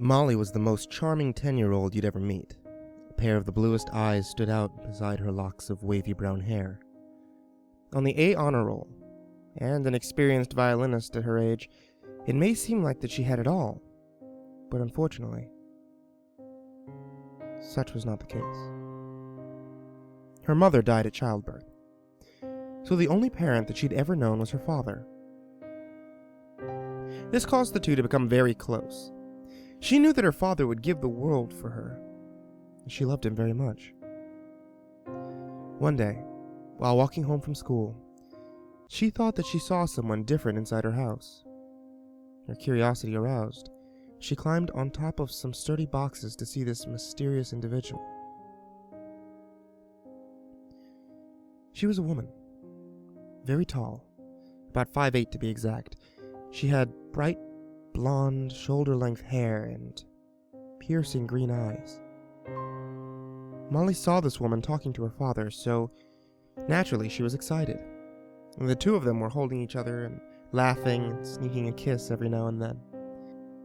Molly was the most charming 10-year-old you'd ever meet. A pair of the bluest eyes stood out beside her locks of wavy brown hair. On the A honor roll, and an experienced violinist at her age, it may seem like that she had it all, but unfortunately, such was not the case. Her mother died at childbirth, so the only parent that she'd ever known was her father. This caused the two to become very close. She knew that her father would give the world for her, and she loved him very much. One day, while walking home from school, she thought that she saw someone different inside her house. Her curiosity aroused, she climbed on top of some sturdy boxes to see this mysterious individual. She was a woman, very tall, about 5'8" to be exact. She had bright, blonde, shoulder-length hair and piercing green eyes. Molly saw this woman talking to her father, so naturally she was excited. The two of them were holding each other and laughing and sneaking a kiss every now and then.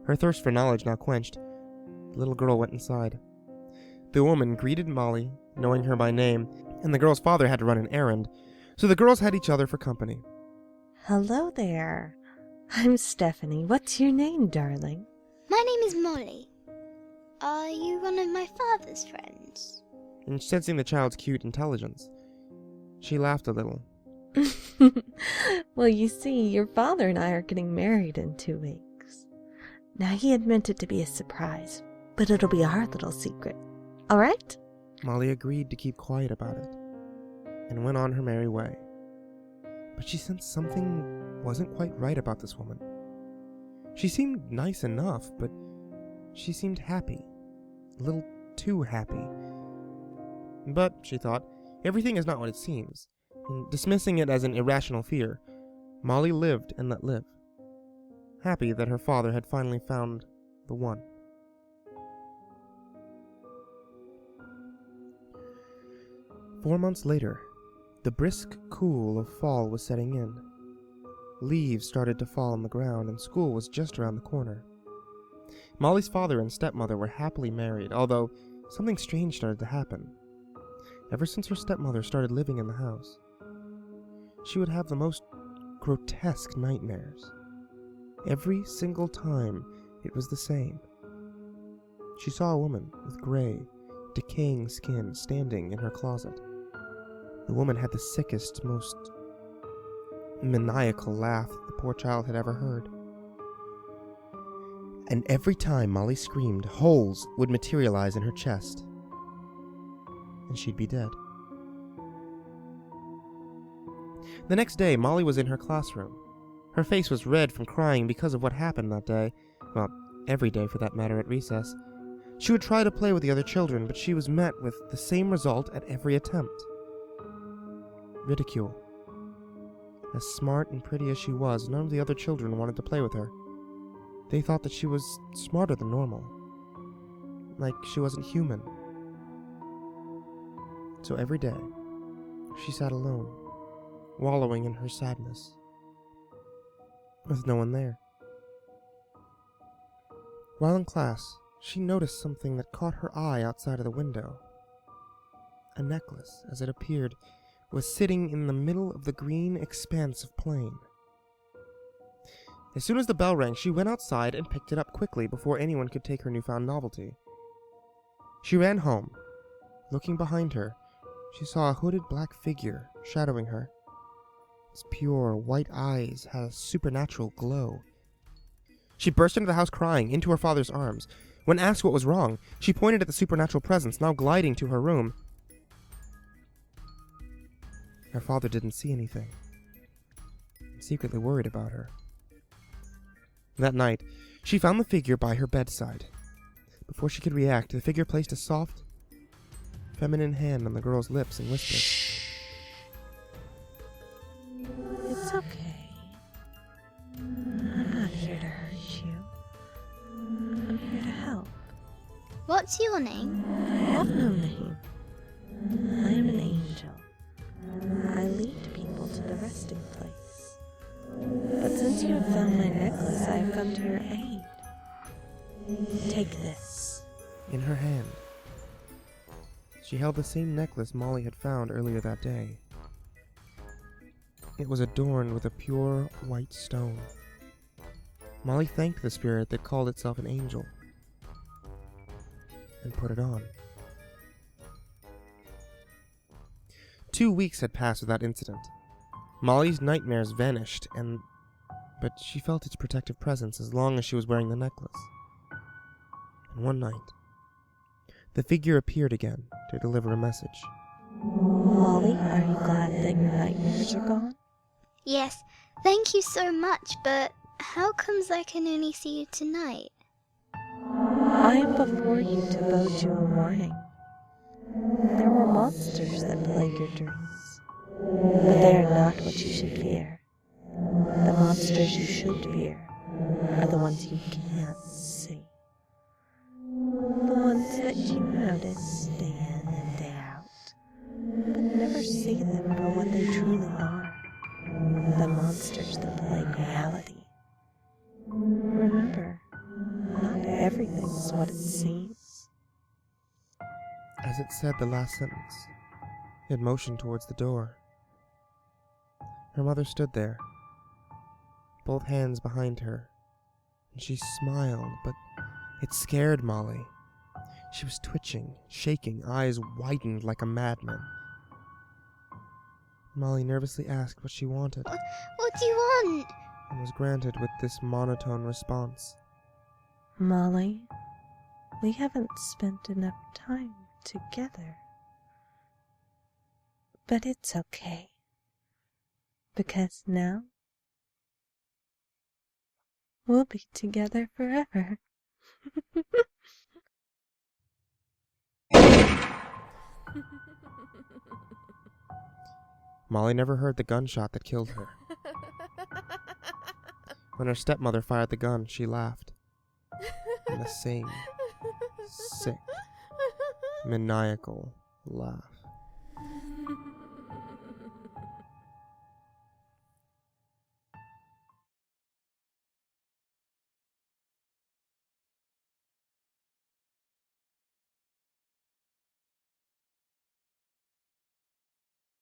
Her thirst for knowledge now quenched, the little girl went inside. The woman greeted Molly, knowing her by name, and the girl's father had to run an errand, so the girls had each other for company. Hello there. I'm Stephanie. What's your name, darling? My name is Molly. Are you one of my father's friends? And sensing the child's cute intelligence, she laughed a little. Well, you see, your father and I are getting married in 2 weeks. Now, he had meant it to be a surprise, but it'll be our little secret. All right? Molly agreed to keep quiet about it, and went on her merry way. But she sensed something wasn't quite right about this woman. She seemed nice enough, but she seemed happy. A little too happy. But, she thought, everything is not what it seems. And dismissing it as an irrational fear, Molly lived and let live, happy that her father had finally found the one. Four months later, the brisk cool of fall was setting in. Leaves started to fall on the ground, and school was just around the corner. Molly's father and stepmother were happily married, although something strange started to happen. Ever since her stepmother started living in the house, she would have the most grotesque nightmares. Every single time, it was the same. She saw a woman with gray, decaying skin standing in her closet. The woman had the sickest, most maniacal laugh that the poor child had ever heard. And every time Molly screamed, holes would materialize in her chest, and she'd be dead. The next day, Molly was in her classroom. Her face was red from crying because of what happened that day. Well, every day for that matter at recess. She would try to play with the other children, but she was met with the same result at every attempt. Ridicule. As smart and pretty as she was, none of the other children wanted to play with her. They thought that she was smarter than normal. Like she wasn't human. So every day, she sat alone, wallowing in her sadness, with no one there. While in class, she noticed something that caught her eye outside of the window. A necklace, as it appeared, was sitting in the middle of the green expanse of plain. As soon as the bell rang, she went outside and picked it up quickly before anyone could take her newfound novelty. She ran home. Looking behind her, she saw a hooded black figure shadowing her. Its pure, white eyes had a supernatural glow. She burst into the house crying, into her father's arms. When asked what was wrong, she pointed at the supernatural presence now gliding to her room. Her father didn't see anything, secretly worried about her. That night, she found the figure by her bedside. Before she could react, the figure placed a soft, feminine hand on the girl's lips and whispered, It's okay. I'm not here to hurt you. I'm here to help. What's your name? I have no name. I am an angel. I lead people to the resting place. But since you have found my necklace, I have come to your aid. Take this. In her hand, she held the same necklace Molly had found earlier that day. It was adorned with a pure white stone. Molly thanked the spirit that called itself an angel and put it on. 2 weeks had passed without incident. Molly's nightmares vanished, but she felt its protective presence as long as she was wearing the necklace. And one night, the figure appeared again to deliver a message. Molly, are you glad that your nightmares are gone? Yes, thank you so much, but how comes I can only see you tonight? I am before you to bode you a warning. There were monsters that plague your dreams, but they are not what you should fear. The monsters you should fear are the ones you can't see. The ones that you notice day in and day out, but never see them for what they truly are. The monsters that plague reality. Remember, not everything's what it seems. As it said the last sentence, it motioned towards the door. Her mother stood there, both hands behind her, and she smiled, but it scared Molly. She was twitching, shaking, eyes widened like a madman. Molly nervously asked what she wanted, What do you want? and was granted with this monotone response. Molly, we haven't spent enough time together. But it's okay, because now we'll be together forever. Molly never heard the gunshot that killed her. When her stepmother fired the gun, she laughed. In the same sick, maniacal laugh.